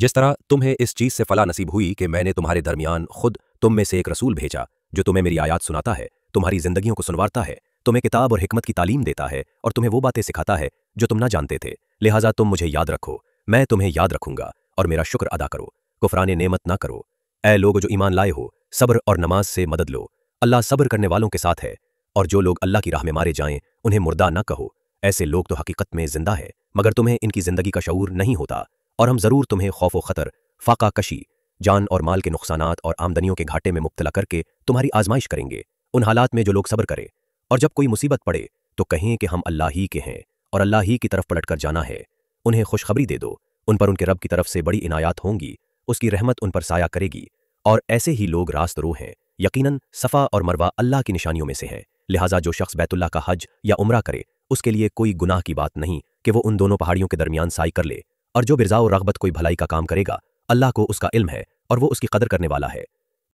जिस तरह तुम्हें इस चीज़ से फला नसीब हुई कि मैंने तुम्हारे दरमियान खुद तुम में से एक रसूल भेजा जो तुम्हें मेरी आयात सुनाता है, तुम्हारी जिंदगियों को सुनवारता है, तुम्हें किताब और हिकमत की तालीम देता है और तुम्हें वो बातें सिखाता है जो तुम ना जानते थे। लिहाजा तुम मुझे याद रखो, मैं तुम्हें याद रखूंगा और मेरा शुक्र अदा करो, कुफरान नेमत ना करो। ऐ लोग जो ईमान लाए हो, सब्र और नमाज से मदद लो, अल्लाह सब्र करने वालों के साथ है। और जो लोग अल्लाह की राह में मारे जाएं उन्हें मुर्दा न कहो, ऐसे लोग तो हकीकत में जिंदा है मगर तुम्हें इनकी जिंदगी का शऊर नहीं होता। और हम ज़रूर तुम्हें खौफ व ख़तर, फाका कशी, जान और माल के नुकसानात और आमदनियों के घाटे में मुब्तला करके तुम्हारी आजमाइश करेंगे। उन हालात में जो लोग सब्र करें और जब कोई मुसीबत पड़े तो कहें कि हम अल्लाह ही के हैं और अल्लाह ही की तरफ पलट कर जाना है, उन्हें खुशखबरी दे दो, उन पर उनके रब की तरफ से बड़ी इनायात होंगी, उसकी रहमत उन पर साया करेगी। और ऐसे ही लोग रास्त रो हैं। यकीनन सफ़ा और मरवा अल्लाह की निशानियों में से हैं। लिहाजा जो शख्स बैतुल्लाह का हज या उम्रा करे उसके लिए कोई गुनाह की बात नहीं कि वो उन दोनों पहाड़ियों के दरमियान साई कर ले। और जो बिरजा और रग़बत कोई भलाई का काम करेगा, अल्लाह को उसका इल्म है और वो उसकी कदर करने वाला है।